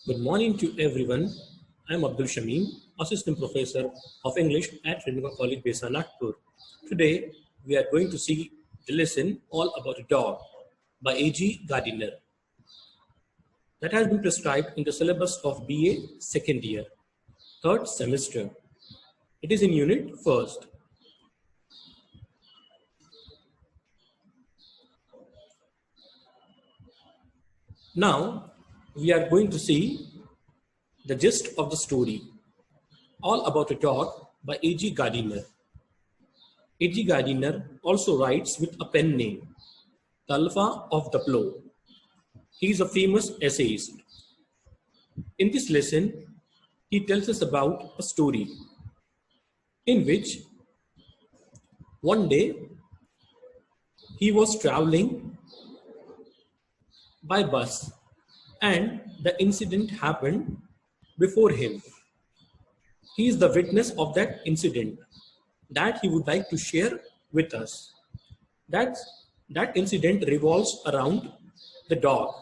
Good morning to everyone. I'm Abdul Shamim, Assistant Professor of English at Trinity College, Besa, Nagpur. Today, we are going to see the lesson all about a dog by A.G. Gardiner that has been prescribed in the syllabus of BA second year, third semester. It is in unit first. Now, we are going to see the gist of the story, all about a dog by A.G. Gardiner. A.G. Gardiner also writes with a pen name, the Alpha of the Plow. He is a famous essayist. In this lesson, he tells us about a story in which one day he was traveling by bus and the incident happened before him. He is the witness of that incident that he would like to share with us. That incident revolves around the dog.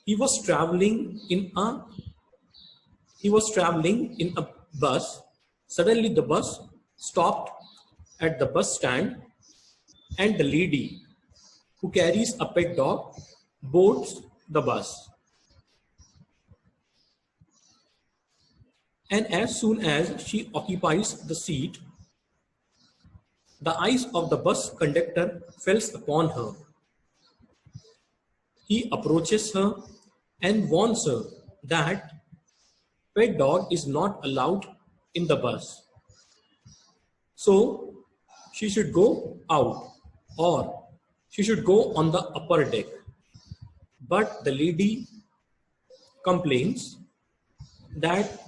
He was traveling in a bus. Suddenly the bus stopped at the bus stand and the lady who carries a pet dog boards the bus. And as soon as she occupies the seat, the eyes of the bus conductor falls upon her. He approaches her and warns her that pet dog is not allowed in the bus. So she should go out or she should go on the upper deck. But the lady complains that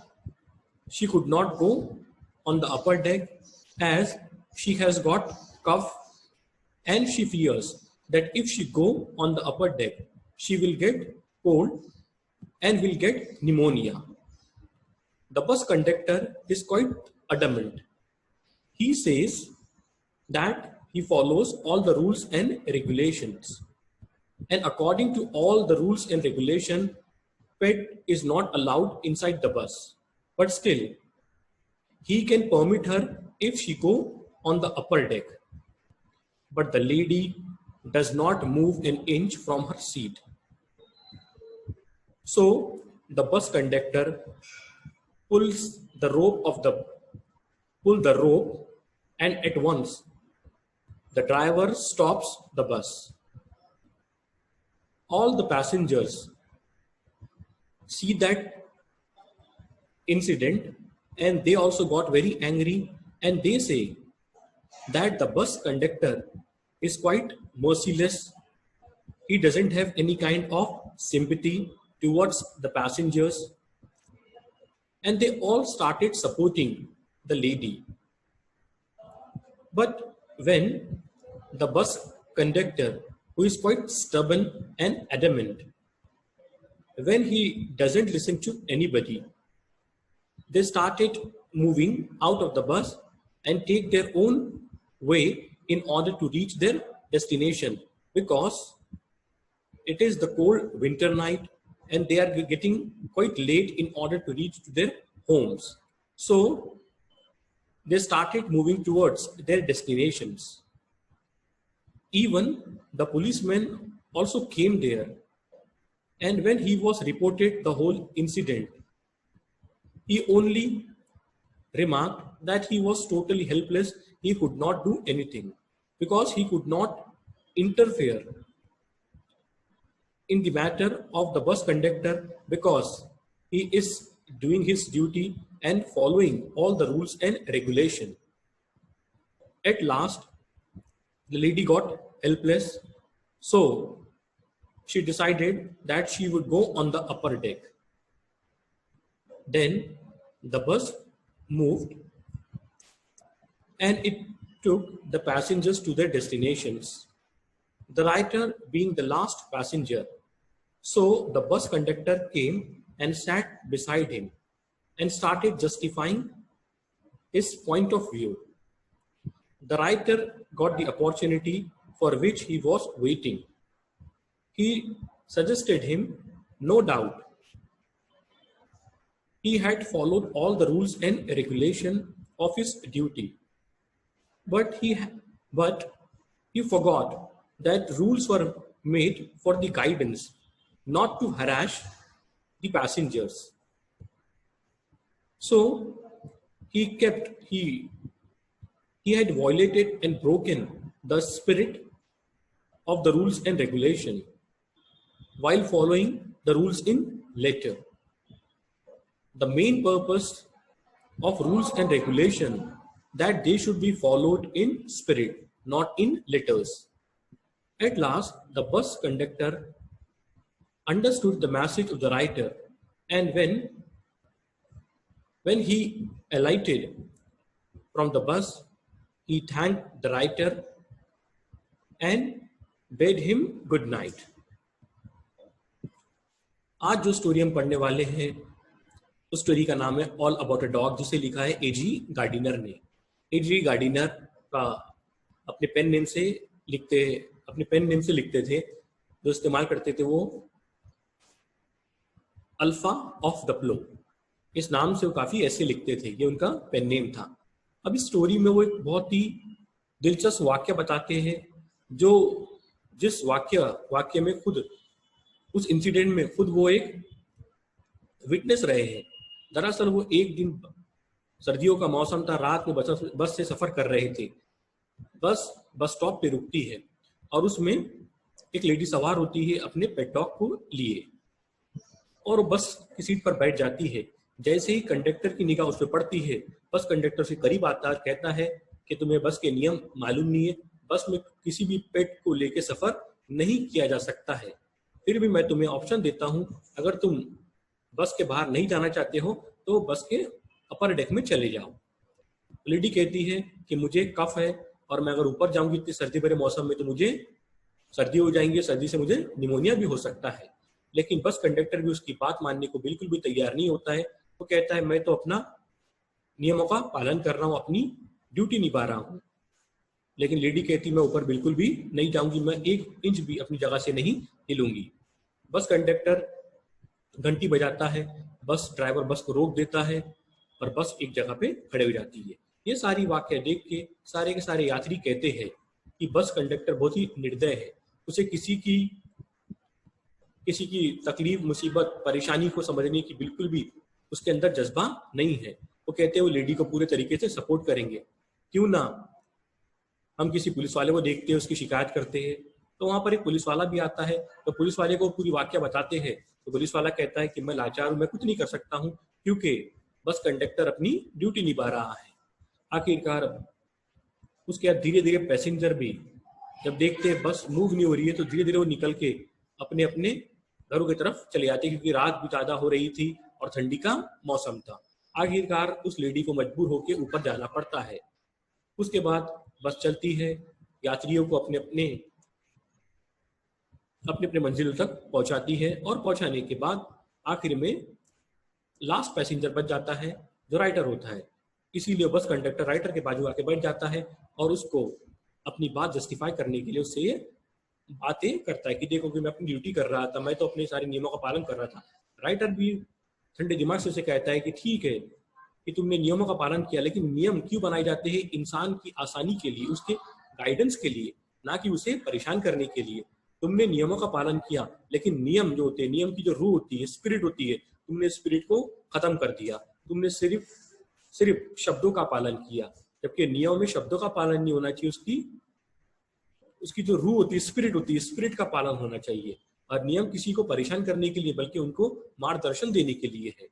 she could not go on the upper deck as she has got cough and she fears that if she go on the upper deck, she will get cold and will get pneumonia. The bus conductor is quite adamant. He says that he follows all the rules and regulations. And according to all the rules and regulation, pet is not allowed inside the bus. But still, he can permit her if she go on the upper deck. But the lady does not move an inch from her seat. So the bus conductor pulls the rope and at once the driver stops the bus. All the passengers see that incident and they also got very angry and they say that the bus conductor is quite merciless. He doesn't have any kind of sympathy towards the passengers and they all started supporting the lady. But when the bus conductor, who is quite stubborn and adamant, when he doesn't listen to anybody, they started moving out of the bus and take their own way in order to reach their destination because it is the cold winter night and they are getting quite late in order to reach to their homes. So they started moving towards their destinations. Even the policeman also came there, and when he was reported the whole incident, he only remarked that he was totally helpless. He could not do anything because he could not interfere in the matter of the bus conductor because he is doing his duty and following all the rules and regulation. At last, the lady got helpless, so she decided that she would go on the upper deck. Then the bus moved and it took the passengers to their destinations. The writer being the last passenger, so the bus conductor came and sat beside him and started justifying his point of view. The writer got the opportunity for which he was waiting. He suggested him, no doubt, he had followed all the rules and regulation of his duty, but he forgot that rules were made for the guidance, not to harass the passengers. So he had violated and broken the spirit of the rules and regulation while following the rules in letter. The main purpose of rules and regulation that they should be followed in spirit, not in letters. At last, the bus conductor understood the message of the writer, and when he alighted from the bus, he thanked the writer and bade him good night. आज जो story हम पढ़ने वाले हैं उस story का नाम है ऑल अबाउट अ डॉग, जिसे लिखा है एजी गार्डिनर ने। एजी गार्डिनर का अपने पेन नेम से लिखते थे, जो इस्तेमाल करते थे वो अल्फा ऑफ द प्लो, इस नाम से वो काफी ऐसे लिखते थे, ये उनका पेन नेम था। अब इस स्टोरी में वो एक बहुत ही दिलचस्प वाक्य बताते हैं, जो जिस वाक्य में खुद उस इंसिडेंट में खुद वो एक विटनेस रहे हैं। दरअसल वो एक दिन सर्दियों का मौसम था, रात में बस से सफर कर रहे थे। बस स्टॉप पे रुकती है और उसमें एक लेडी सवार होती है अपने पेट डॉग को लिए, और बस की सीट पर बैठ जाती है। जैसे ही कंडक्टर की निगाह उस पर पड़ती है, बस कंडक्टर से करीब आता है, कहता है कि तुम्हें बस के नियम मालूम नहीं है, बस में किसी भी पेट को लेके सफर नहीं किया जा सकता है। फिर भी मैं तुम्हें ऑप्शन देता हूं, अगर तुम बस के बाहर नहीं जाना चाहते हो तो बस के अपर डेक में चले जाओ। लेडी कहती है कि मुझे कफ है और मैं अगर ऊपर जाऊंगी इतनी सर्दी भरे मौसम में तो मुझे सर्दी हो जाएंगी, सर्दी से मुझे निमोनिया भी हो सकता है। लेकिन बस कंडक्टर भी उसकी बात मानने को बिल्कुल भी तैयार नहीं होता है। वो कहता है मैं तो अपना नियमों का पालन कर रहा हूँ, अपनी ड्यूटी निभा रहा हूँ। लेकिन लेडी कहती मैं ऊपर बिल्कुल भी नहीं जाऊंगी, मैं 1 इंच भी अपनी जगह से नहीं हिलूंगी। बस कंडक्टर घंटी बजाता है, बस ड्राइवर बस को रोक देता है और बस एक जगह पे खड़े हो जाती है। ये सारी वाक्य देख के सारे के सारे यात्री कहते हैं कि बस कंडक्टर बहुत ही निर्दय है, उसे किसी की तकलीफ, मुसीबत, परेशानी को समझने की बिल्कुल भी उसके अंदर जज्बा नहीं है। वो कहते हैं वो लेडी को पूरे तरीके से सपोर्ट करेंगे, क्यों ना हम किसी पुलिस वाले को देखते हैं, उसकी शिकायत करते हैं। तो वहां पर एक पुलिस वाला भी आता है, तो पुलिस वाले को पूरी वाक्य बताते हैं। तो पुलिस वाला कहता है कि मैं लाचार हूं, मैं कुछ नहीं कर सकता हूं, क्योंकि बस कंडक्टर अपनी ड्यूटी निभा रहा है। आखिरकार उसके बाद धीरे धीरे पैसेंजर भी जब देखते हैं बस मूव नहीं हो रही है तो धीरे धीरे वो निकल के अपने अपने घरों की तरफ चले जाते, क्योंकि रात भी ज्यादा हो रही थी और ठंडी का मौसम था। आखिरकार उस लेडी को मजबूर होकर ऊपर जाना पड़ता है। उसके बाद बस चलती है, यात्रियों को अपने अपने मंजिल तक पहुंचाती है, और पहुंचाने के बाद आखिर में लास्ट पैसेंजर बच जाता है जो राइटर होता है। इसीलिए बस कंडक्टर राइटर के बाजू आके बैठ जाता है और उसको अपनी बात जस्टिफाई करने के लिए उससे ये बातें करता है कि देखो कि मैं अपनी ड्यूटी कर रहा था, मैं तो अपने सारे नियमों का पालन कर रहा था। राइटर भी ठंडे दिमाग से उसे कहता है कि ठीक है कि तुमने नियमों का पालन किया, लेकिन नियम क्यों बनाए जाते हैं? इंसान की आसानी के लिए, उसके गाइडेंस के लिए, ना कि उसे परेशान करने के लिए। तुमने नियमों का पालन किया, लेकिन नियम जो होते हैं, नियम की जो रूह होती है, स्पिरिट होती है, तुमने स्पिरिट को खत्म कर दिया। तुमने सिर्फ शब्दों का पालन किया, जबकि नियम में शब्दों का पालन नहीं होना चाहिए, उसकी जो रूह होती है, स्पिरिट होती है, स्पिरिट का पालन होना चाहिए। और नियम किसी को परेशान करने के लिए बल्कि उनको मार्गदर्शन देने के लिए है।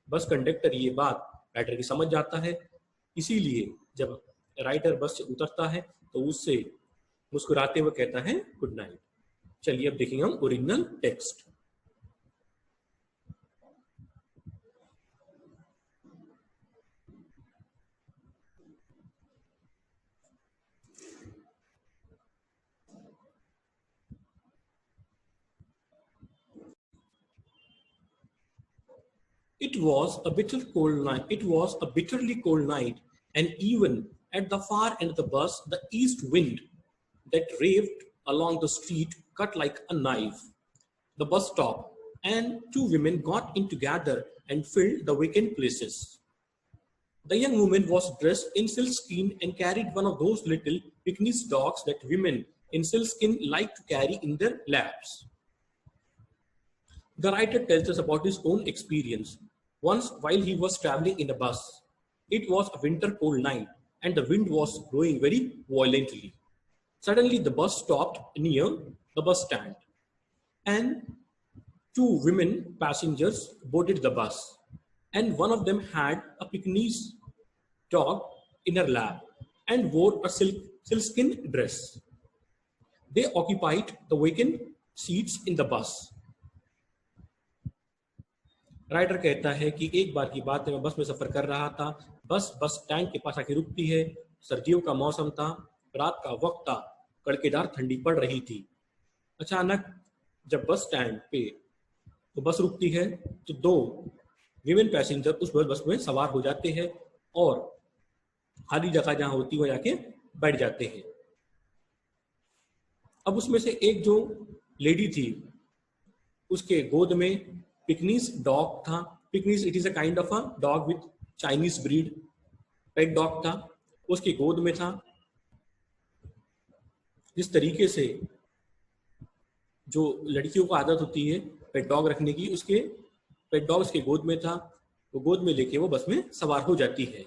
बस कंडक्टर ये बात राइटर की समझ जाता है, इसीलिए जब राइटर बस से उतरता है तो उससे मुस्कुराते हुए कहता है गुड नाइट। चलिए अब देखेंगे हम original text. It was a bitter cold night. It was a bitterly cold night, and even at the far end of the bus, the east wind that raved along the street cut like a knife. The bus stopped, and two women got in together and filled the vacant places. The young woman was dressed in silkskin and carried one of those little Pekingese dogs that women in silkskin like to carry in their laps. The writer tells us about his own experience. Once, while he was traveling in a bus, it was a winter cold night and the wind was blowing very violently. Suddenly, the bus stopped near the bus stand, and two women passengers boarded the bus, and one of them had a Pekingese dog in her lap and wore a silkskin dress. They occupied the vacant seats in the bus. Writer कहता है कि एक बार की बात है, मैं बस में सफर कर रहा था। बस स्टैंड के पास आके रुकती है। सर्दियों का मौसम था, रात का वक्त था, कड़केदार ठंडी पड़ रही थी। अचानक जब बस स्टैंड पे तो बस रुकती है तो दो विमेन पैसेंजर उस बस में सवार हो जाते हैं और खाली जगह जहां होती है वह जाके बैठ जाते हैं। अब उसमें से एक जो लेडी थी उसके गोद में पिकनीज डॉग था। Pekingese it is a kind of a dog with Chinese breed, pet dog था, उसके गोद में था। जिस तरीके से जो लड़कियों को आदत होती है पेट डॉग रखने की, उसके पेट डॉग उसके गोद में था, वो गोद में लेके वो बस में सवार हो जाती है।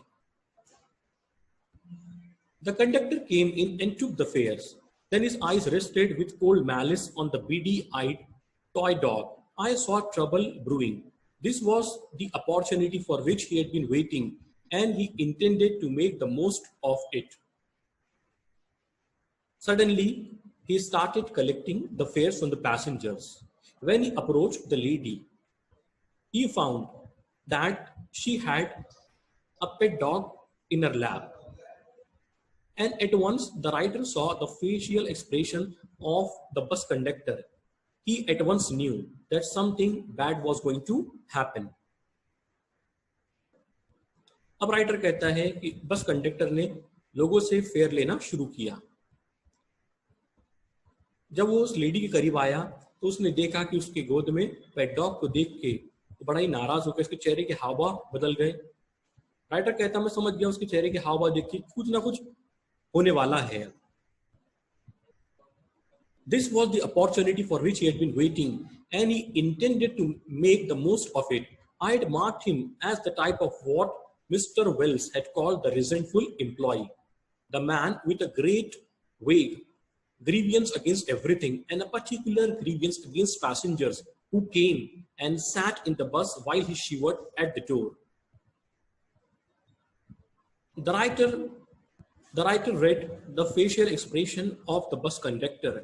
The conductor came in and took the fares. Then his eyes rested with cold malice on the beady-eyed toy dog. I saw trouble brewing. This was the opportunity for which he had been waiting, and he intended to make the most of it. Suddenly, he started collecting the fares from the passengers. When he approached the lady, he found that she had a pet dog in her lap. And at once, the writer saw the facial expression of the bus conductor. He at once knew that something bad was going to happen. अब writer कहता है कि bus conductor ने लोगों से fair लेना शुरू किया। जब वो उस लेडी के करीब आया तो उसने देखा कि उसके गोद में पेट डॉग को देख के तो बड़ा ही नाराज होकर उसके चेहरे के हाव भाव बदल गए। राइटर कहता मैं समझ गया उसके चेहरे के हाव भाव देख के कुछ ना कुछ होने वाला है। This was the opportunity for which he had been waiting, and he intended to make the most of it. I had marked him as the type of what Mr. Wells had called the resentful employee, the man with a great vague grievance against everything, and a particular grievance against passengers who came and sat in the bus while he shivered at the door. The writer read the facial expression of the bus conductor,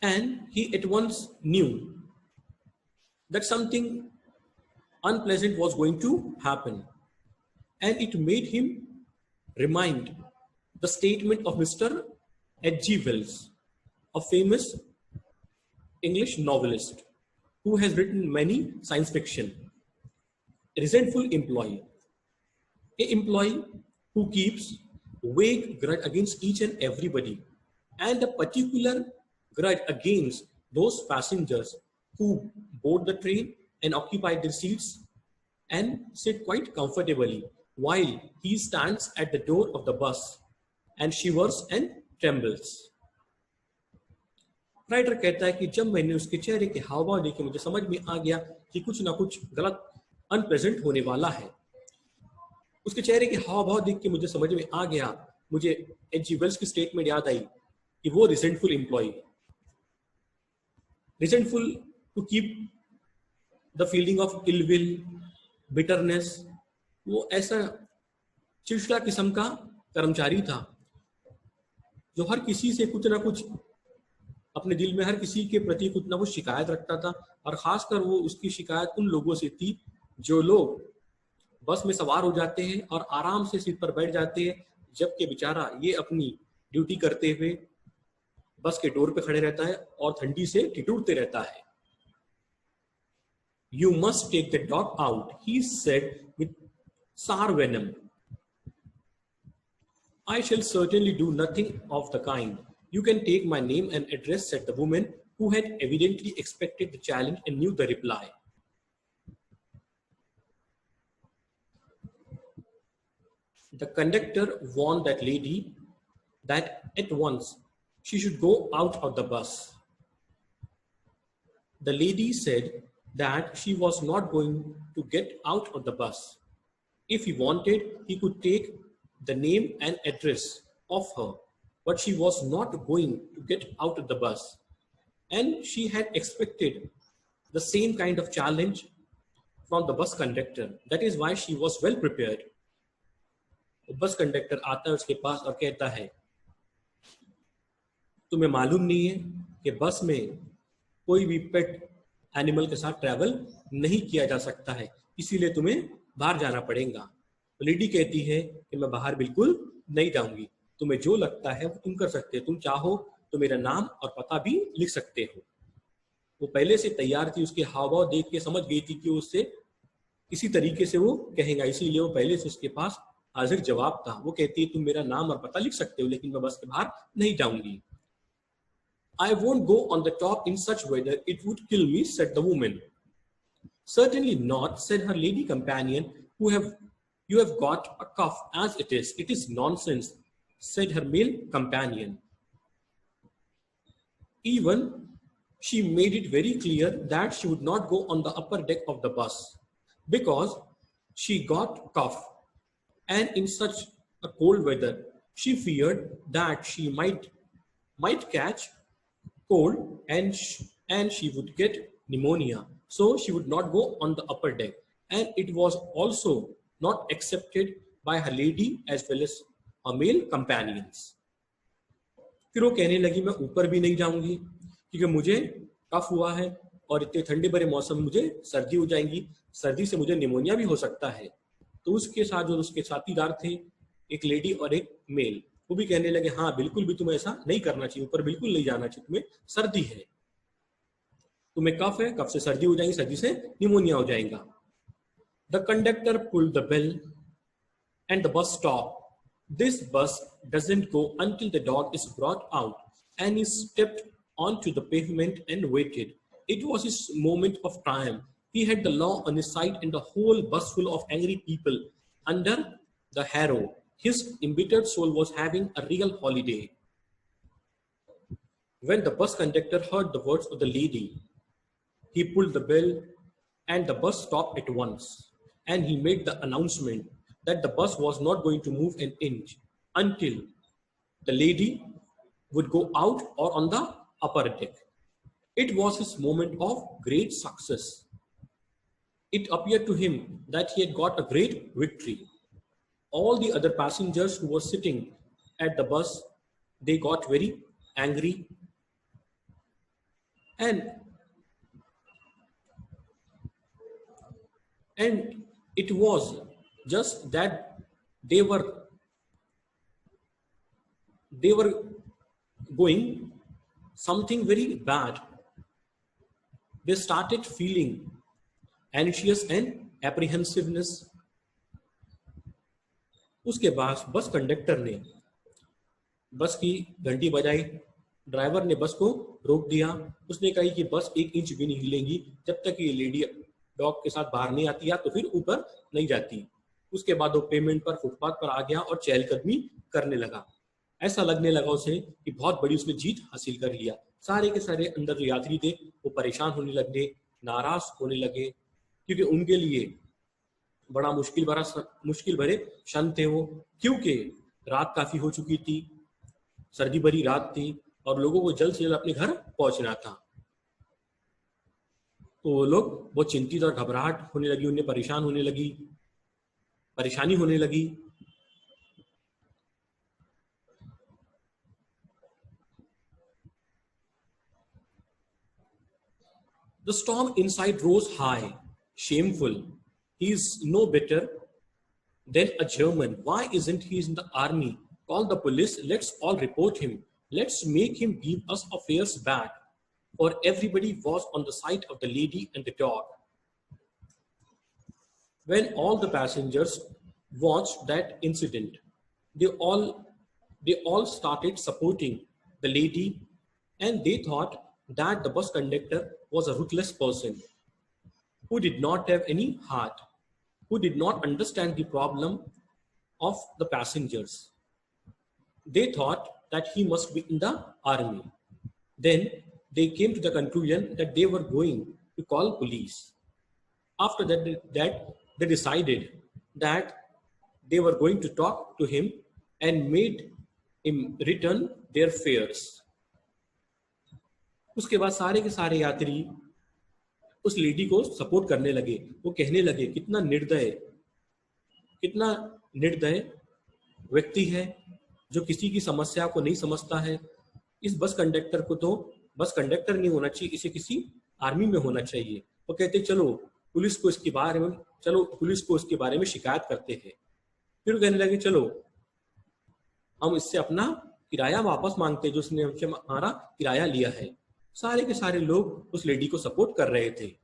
and he at once knew that something unpleasant was going to happen, and it made him remind the statement of Mr. H.G. Wells, a famous English novelist who has written many science fiction. A resentful employee, an employee who keeps vague grudge against each and everybody, and a particular grudge against those passengers who board the train and occupy their seats and sit quite comfortably while he stands at the door of the bus and shivers and trembles. Writer कहता है कि जब मैंने उसके चेहरे के हाव भाव देखे मुझे समझ में आ गया कि कुछ ना कुछ गलत अनप्रेजेंट होने वाला है। उसके चेहरे के हाव भाव देख के मुझे समझ में आ गया, मुझे H.G. वेल्स की स्टेटमेंट याद आई कि वो resentful employ, resentful to keep the feeling of ill will, bitterness, वो ऐसा चिड़चिड़ा किस्म का कर्मचारी था जो हर किसी से कुछ ना कुछ अपने दिल में हर किसी के प्रति कुछ ना कुछ शिकायत रखता था, और खासकर वो उसकी शिकायत उन लोगों से थी जो लोग बस में सवार हो जाते हैं और आराम से सीट पर बैठ जाते हैं, जबकि बेचारा ये अपनी ड्यूटी करते हुए बस के डोर पे खड़े रहता है और ठंडी से ठिठुरते रहता है। You must take the dog out, he said with sour venom. I shall certainly do nothing of the kind. You can take my name and address, said the woman who had evidently expected the challenge and knew the reply. The conductor warned that lady that at once she should go out of the bus. The lady said that she was not going to get out of the bus. If he wanted, he could take the name and address of her, but she was not going to get out of the bus. And she had expected the same kind of challenge from the bus conductor. That is why she was well prepared. Bus conductor आता है उसके पास और कहता है, तुम्हें मालूम नहीं है कि बस में कोई भी पेट एनिमल के साथ ट्रैवल नहीं किया जा सकता है, इसीलिए तुम्हें बाहर जाना पड़ेगा। लेडी कहती है कि मैं बाहर बिल्कुल नहीं जाऊंगी, तुम्हें जो लगता है वो तुम कर सकते हो, तुम चाहो तो मेरा नाम और पता भी लिख सकते हो। वो पहले से तैयार थी, उसके हाव भाव देख के समझ गई थी कि उससे इसी तरीके से वो कहेगा, इसीलिए वो पहले से उसके पास हाजिर जवाब था। वो कहती है तुम मेरा नाम और पता लिख सकते हो, लेकिन मैं बस के बाहर नहीं जाऊंगी। I won't go on the top in such weather, it would kill me, said the woman. Certainly not, said her lady companion, you have got a cough as it is. It is nonsense, said her male companion. Even she made it very clear that she would not go on the upper deck of the bus because she got cough. And in such a cold weather, she feared that she might catch cold and she would get pneumonia. So she would not go on the upper deck. And it was also not accepted by her lady as well as her male companions. फिर वो कहने लगी मैं ऊपर भी नहीं जाऊंगी क्योंकि मुझे कफ हुआ है और इतने ठंडे भरे मौसम में मुझे सर्दी हो जाएगी, सर्दी से मुझे निमोनिया भी हो सकता है। तो उसके साथ जो उसके साथीदार थे, एक लेडी और एक मेल, वो भी कहने लगे हाँ बिल्कुल भी तुम्हें ऐसा नहीं करना चाहिए, ऊपर बिल्कुल नहीं जाना चाहिए, तुम्हें सर्दी है, तुम्हें कफ है, कफ से सर्दी हो जाएगी, सर्दी से निमोनिया हो जाएगा। The conductor pulled the bell and the bus stop. This bus doesn't go until the dog is brought out, and he stepped onto the pavement and waited. It was his moment of triumph. He had the law on his side and the whole bus full of angry people under the harrow. His embittered soul was having a real holiday. When the bus conductor heard the words of the lady, he pulled the bell and the bus stopped at once, and he made the announcement that the bus was not going to move an inch until the lady would go out or on the upper deck. It was his moment of great success. It appeared to him that he had got a great victory. All the other passengers who were sitting at the bus, they got very angry, and it was just that they were going something very bad. They started feeling anxious and apprehensiveness. उसके बाद bus conductor ने बस की घंटी बजाई, driver ने बस को रोक दिया। उसने कहा कि बस 1 इंच भी नहीं हिलेगी जब तक ये लेडी डॉग के साथ बाहर नहीं आती, या तो फिर ऊपर नहीं जाती। उसके बाद वो पेमेंट पर फुटपाथ पर आ गया और चहलकदमी करने लगा। ऐसा लगने लगा उसे कि बहुत बड़ी उसने जीत हासिल कर लिया। सारे के सारे अंदर जो यात्री थे वो परेशान होने लगे, नाराज होने लगे, क्योंकि उनके लिए बड़ा मुश्किल भरे क्षण थे वो, क्योंकि रात काफी हो चुकी थी, सर्दी भरी रात थी और लोगों को जल्द से जल्द अपने घर पहुंचना था। तो वो लोग बहुत चिंतित और घबराहट होने लगी, उन्हें परेशानी होने लगी। The storm inside rose high. Shameful. He is no better than a German. Why isn't he in the army? Call the police. Let's all report him. Let's make him give us our fares back. For everybody was on the side of the lady and the dog. When all the passengers watched that incident, they all started supporting the lady, and they thought that the bus conductor was a ruthless person who did not have any heart, who did not understand the problem of the passengers. They thought that he must be in the army. Then they came to the conclusion that they were going to call police. After that, they decided that they were going to talk to him and made him return their fares. उसके बाद सारे के सारे यात्री उस lady को support करने लगे. वो कहने लगे कितना निर्दय व्यक्ति है जो किसी की समस्या को नहीं समझता है. इस बस कंडक्टर को तो बस कंडक्टर नहीं होना चाहिए, इसे किसी आर्मी में होना चाहिए. वो कहते चलो पुलिस को इसके बारे में शिकायत करते हैं. फिर कहने लगे चलो हम इससे अपना किराया वापस मांगते जो उसने हमसे हमारा किराया लिया है. सारे के सारे लोग उस लेडी को सपोर्ट कर रहे थे.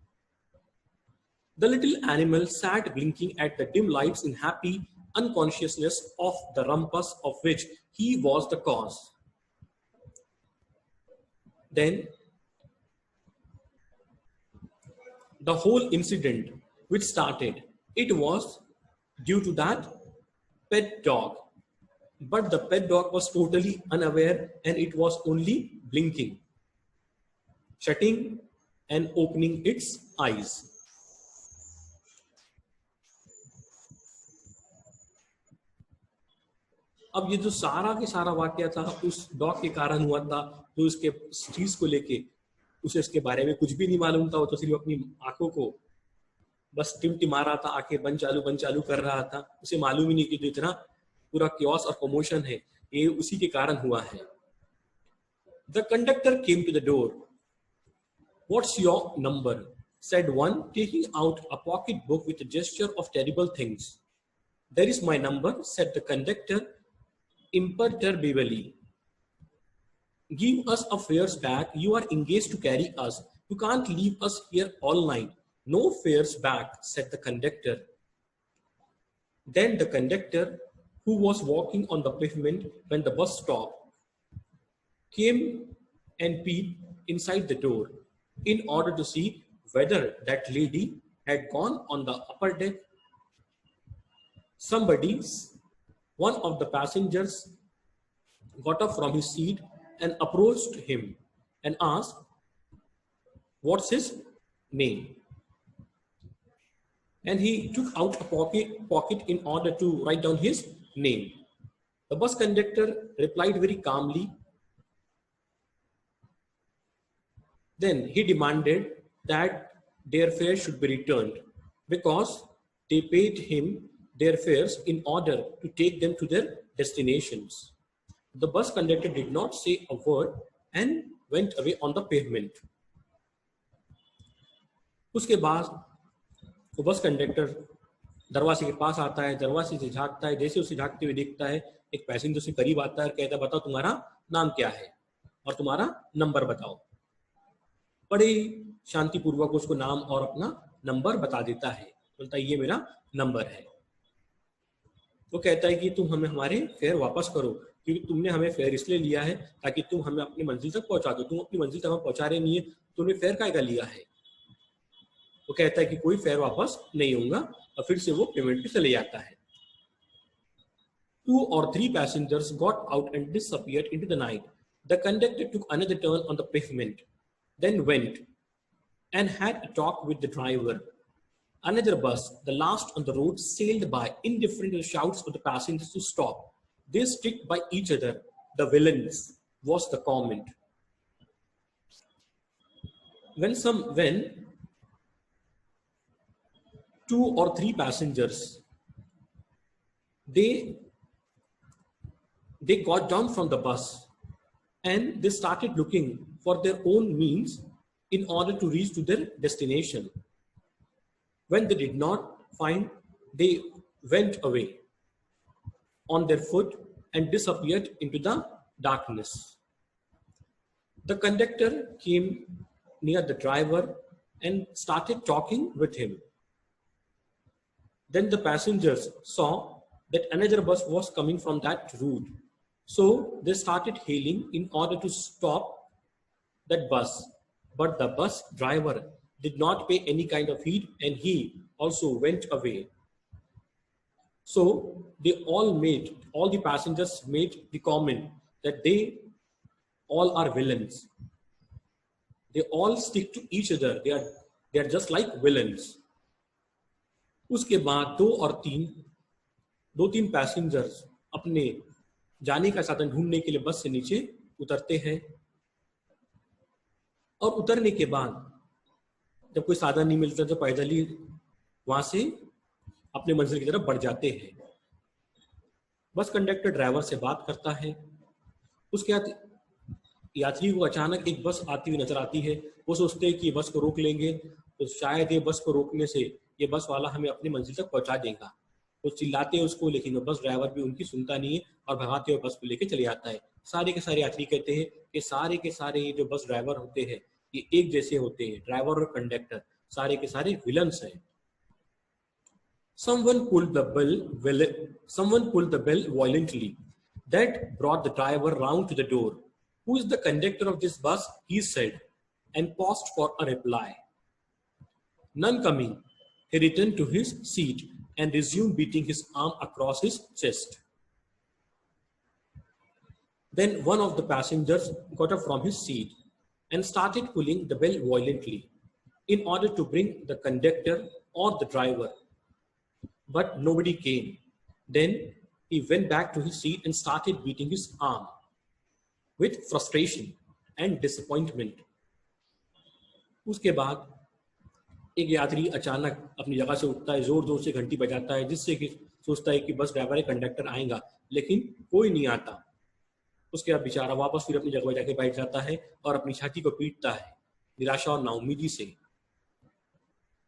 The little animal sat blinking at the dim lights in happy unconsciousness of the rumpus of which he was the cause. Then the whole incident which started, it was due to that pet dog. But the pet dog was totally unaware and it was only blinking, shutting and opening its eyes. अब ये जो सारा के सारा वाक्य था उस dog के कारण हुआ था, जो इसके चीज को लेके उसे इसके बारे में कुछ भी नहीं मालूम था. वो तो सिर्फ अपनी आंखों को बस टिमटिमा रहा था, आंखें बंद चालू कर रहा था. उसे मालूम ही नहीं कि जो इतना पूरा क्योस और कमोशन है ये उसी के कारण हुआ है. The conductor came to the door. What's your number? Said one, taking out a pocket book with a gesture of terrible things. There is my number, said the conductor imperturbably. Give us our fares back. You are engaged to carry us. You can't leave us here all night. No fares back, said the conductor. Then the conductor, who was walking on the pavement when the bus stopped, came and peeped inside the door in order to see whether that lady had gone on the upper deck. One of the passengers got up from his seat and approached him and asked, what's his name? And he took out a pocket in order to write down his name. The bus conductor replied very calmly. Then he demanded that their fare should be returned because they paid him their fares in order to take them to their destinations. The bus conductor did not say a word and went away on the pavement. उसके बाद वो bus conductor दरवाजे के पास आता है, दरवाजे से झांकता है. जैसे उसे झांकते हुए देखता है एक पैसेंजर से करीब आता है और कहता है बताओ तुम्हारा नाम क्या है और तुम्हारा नंबर बताओ. बड़े शांतिपूर्वक उसको नाम और अपना नंबर बता देता है. बोलता है ये मेरा नंबर है. वो कहता है कि तुम हमें हमारे फेयर वापस करो क्योंकि तुमने हमें फेयर इसलिए लिया है ताकि तुम हमें अपनी मंजिल तक पहुंचा दो. तुम अपनी मंजिल तक हमें पहुंचा रहे नहीं है, तुमने फेयर काय का लिया है. वो कहता है कि कोई फेयर वापस नहीं होगा और फिर से वो पेमेंट पे चले जाता है. 2 or 3 passengers got out and disappeared into the night. The conductor took another turn on the pavement, then went and had a talk with the driver. Another bus, the last on the road, sailed by, indifferent to the shouts of the passengers to stop. They stick by each other. The villains, was the comment. When 2 or 3 passengers, they got down from the bus and they started looking for their own means in order to reach to their destination. When they did not find, they went away on their foot and disappeared into the darkness. The conductor came near the driver and started talking with him. Then the passengers saw that another bus was coming from that route. So they started hailing in order to stop that bus. but the bus driver did not pay any kind of heed, and he also went away. So all the passengers made the comment that they all are villains. They all stick to each other. They are just like villains. उसके बाद दो तीन passengers अपने जाने का साधन ढूंढने के लिए बस से नीचे उतरते हैं, और उतरने के बाद जब कोई साधन नहीं मिलता तो पैदल ही वहां से अपने मंजिल की तरफ बढ़ जाते हैं। बस कंडक्टर ड्राइवर से बात करता है। उसके बाद यात्री को अचानक एक बस आती हुई नजर आती है। वो सोचते हैं कि ये बस को रोक लेंगे तो शायद ये बस को रोकने से ये बस वाला हमें अपनी मंजिल तक पहुंचा देगा। वो चिल्लाते हैं उसको, लेकिन वो बस ड्राइवर भी उनकी सुनता नहीं है और भगाते हुए बस को लेके चले जाता है। सारे के सारे यात्री कहते हैं कि सारे के सारे ये जो बस ड्राइवर होते हैं ये एक जैसे होते हैं, ड्राइवर और कंडक्टर सारे के सारे विलन्स हैं। Someone pulled the bell violently. That brought the driver round to the door. "Who is the conductor of this bus?" he said, and paused for a reply. None coming, he returned to his seat and resumed beating his arm across his chest. Then one of the passengers got up from his seat and started pulling the bell violently in order to bring the conductor or the driver. But nobody came. Then he went back to his seat and started beating his arm with frustration and disappointment. उसके बाद एक यात्री अचानक अपनी जगह से उठता है, जोर जोर से घंटी बजाता है, जिससे कि सोचता है कि बस ड्राइवर या कंडक्टर आएगा, लेकिन कोई नहीं आता। उसके बाद बेचारा वापस फिर अपनी जगह पर जाके बैठ जाता है और अपनी छाती को पीटता है निराशा और नाउमीदी से।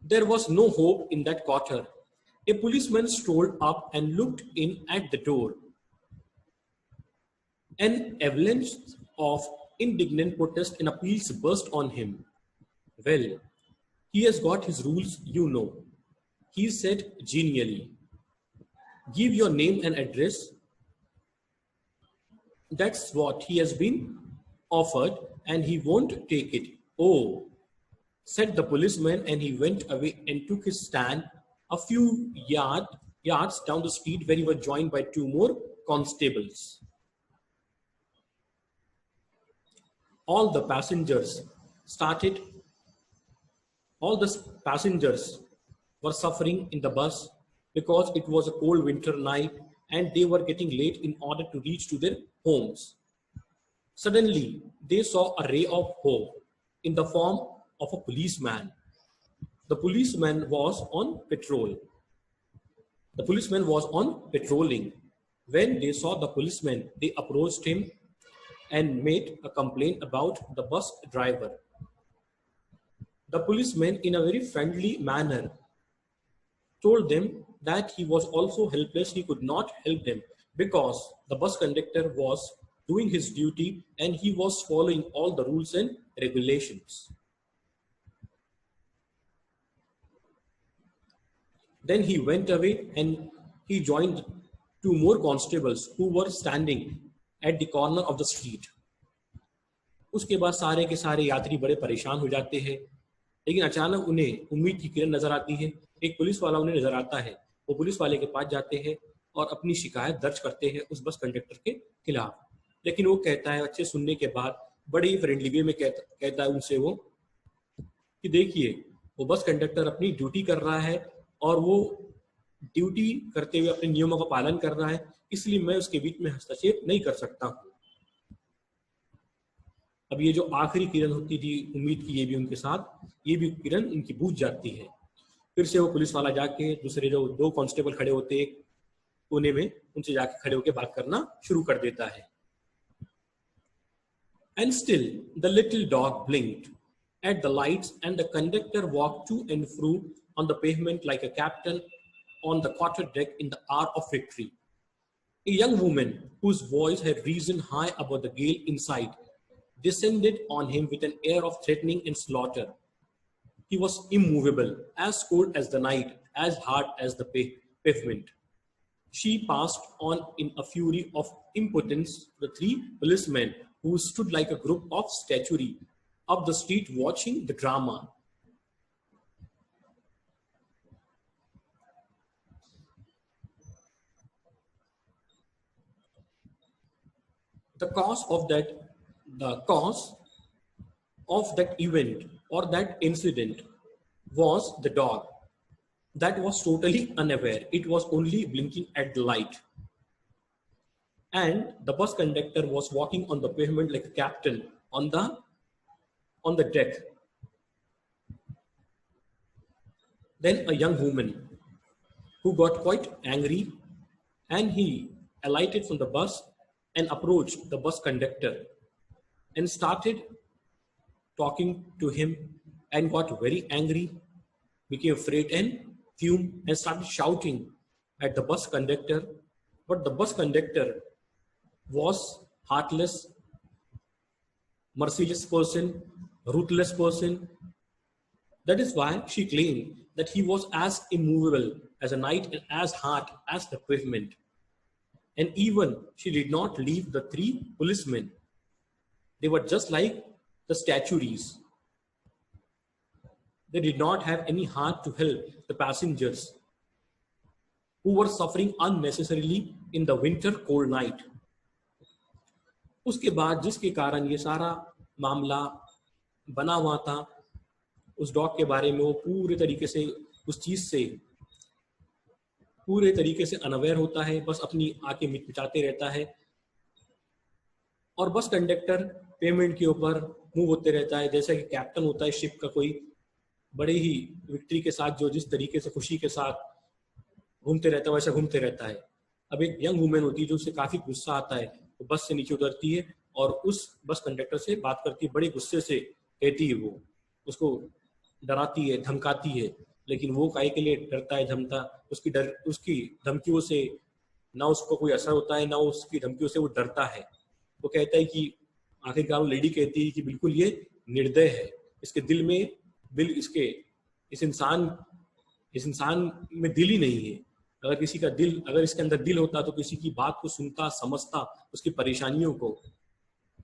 There was no hope in that quarter. A policeman strolled up and looked in at the door. An avalanche of indignant protests and appeals burst on him. "Well, he has got his rules, you know," he said genially. "Give your name and address. That's what he has been offered, and he won't take it." "Oh," said the policeman, and he went away and took his stand a few yards down the street, where he was joined by two more constables. All the passengers were suffering in the bus because it was a cold winter night and they were getting late in order to reach to their homes. Suddenly, they saw a ray of hope in the form of a policeman. The policeman was on patrolling. When they saw the policeman, they approached him and made a complaint about the bus driver. The policeman, in a very friendly manner, told them that he was also helpless. He could not help them because the bus conductor was doing his duty and he was following all the rules and regulations. Then he went away and he joined two more constables who were standing at the corner of the street. उसके बाद सारे के सारे यात्री बड़े परेशान हो जाते हैं, लेकिन अचानक उन्हें उम्मीद की किरण नजर आती है। एक पुलिस वाला उन्हें नजर आता है। वो पुलिस वाले के पास जाते हैं और अपनी शिकायत दर्ज करते हैं उस बस कंडक्टर के खिलाफ। लेकिन वो कहता है, अच्छे सुनने के बाद बड़े ही फ्रेंडली वे में कहता है उनसे वो कि देखिए, वो बस कंडक्टर अपनी ड्यूटी कर रहा है और वो ड्यूटी करते हुए अपने नियमों का पालन कर रहा है, इसलिए मैं उसके बीच में हस्तक्षेप नहीं कर सकता हूँ। अब ये जो आखिरी किरण होती थी उम्मीद की, ये भी उनके साथ ये भी किरण उनकी बुझ जाती है। फिर से वो पुलिस वाला जाके दूसरे जो दो कांस्टेबल खड़े होते हैं कोने में, उनसे जाके खड़े होकर बात करना शुरू कर देता है। And still the little dog blinked at the lights and the conductor walked to and fro on the pavement like a captain on the quarter deck in the hour of victory. A young woman whose voice had risen high above the gale inside descended on him with an air of threatening and slaughter. He was immovable, as cold as the night, as hard as the pavement. She passed on in a fury of impotence the three policemen who stood like a group of statuary up the street watching the drama. The cause of that event or that incident was the dog that was totally unaware. It was only blinking at the light. And the bus conductor was walking on the pavement like a captain on the deck. Then a young woman who got quite angry, and he alighted from the bus and approached the bus conductor and started talking to him and got very angry, became afraid and fumed and started shouting at the bus conductor. But the bus conductor was heartless, merciless person, ruthless person. That is why she claimed that he was as immovable as a knight and as hard as the pavement. And even she did not leave the three policemen. They were just like the statues. They did not have any heart to help the passengers who were suffering unnecessarily in the winter cold night. उसके बाद जिसके कारण ये सारा मामला बना हुआ था, उस डॉग के बारे में वो पूरे तरीके से उस चीज से पूरे तरीके से अनअवेयर होता है, बस अपनी आंखें मिचमिचाते रहता है और बस कंडक्टर पेमेंट के ऊपर मूव होते रहता है जैसा कि कैप्टन होता है शिप का कोई, बड़े ही विक्ट्री के साथ जो जिस तरीके से खुशी के साथ घूमते रहता है वैसा घूमते रहता है। अब एक यंग वुमेन होती है जो उसे काफी गुस्सा आता है, वो बस से नीचे उतरती है और उस बस कंडक्टर से बात करती है, बड़े गुस्से से कहती है, वो उसको डराती है, धमकाती है, लेकिन वो काहे के लिए डरता है, उसकी धमकियों से ना उसको कोई असर होता है, ना उसकी धमकियों से वो डरता है। वो कहता है कि आखिरकार वो लेडी कहती है कि बिल्कुल ये निर्दय है, इसके दिल में इस इंसान में दिल ही नहीं है। अगर इसके अंदर दिल होता तो किसी की बात को सुनता, समझता, उसकी परेशानियों को।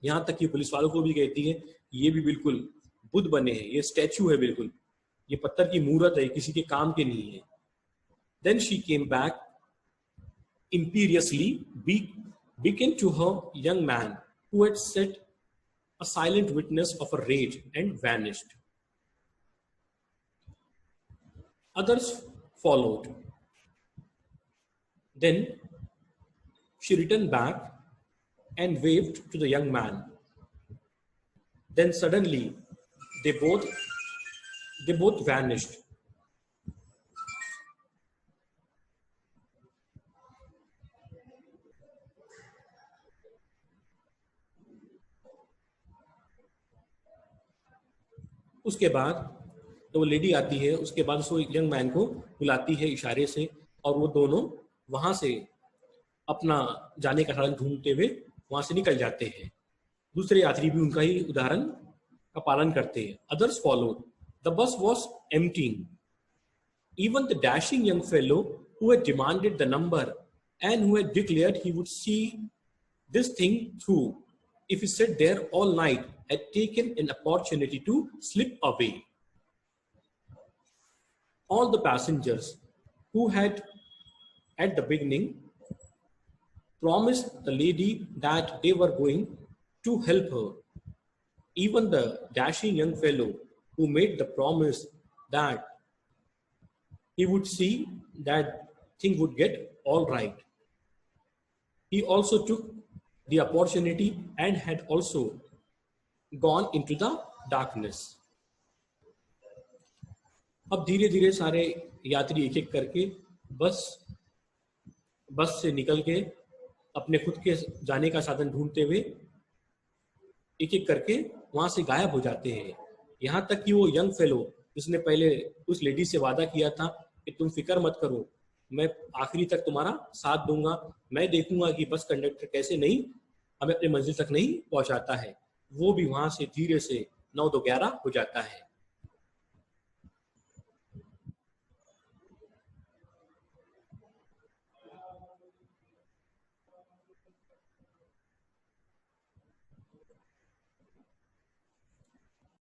यहाँ तक कि पुलिस वालों को भी कहती है ये भी बिल्कुल बुद्ध बने हैं, ये स्टैचू है, बिल्कुल ये पत्थर की मूर्त है, किसी के काम के नहीं है। Then she came back imperiously, beckoned to her young man who had sat a silent witness of her rage and vanished. Others followed. Then she returned back and waved to the young man. Then suddenly they both vanished. उसके बाद तो वो lady आती है, उसके बाद उसको young man को बुलाती है इशारे से और वो दोनों वहां से अपना जाने का साधन ढूंढते हुए वहां से निकल जाते हैं। दूसरे यात्री भी उनका ही उदाहरण का पालन करते हैं। Others followed. The bus was emptying. Even the dashing young fellow who had demanded the number and who had declared he would see this thing through if he sat there all night had taken an opportunity to slip away. All the passengers who had at the beginning promised the lady that they were going to help her. Even the dashing young fellow who made the promise that he would see that thing would get all right. He also took the opportunity and had also gone into the darkness. अब धीरे धीरे सारे यात्री एक एक करके बस से निकल के अपने खुद के जाने का साधन ढूंढते हुए एक एक करके वहां से गायब हो जाते हैं। यहाँ तक कि वो यंग फेलो जिसने पहले उस लेडी से वादा किया था कि तुम फिक्र मत करो, मैं आखिरी तक तुम्हारा साथ दूंगा, मैं देखूंगा कि बस कंडक्टर कैसे नहीं हमें अपने मंजिल तक नहीं पहुंचाता है, वो भी वहां से धीरे से 9 तो 11 हो जाता है।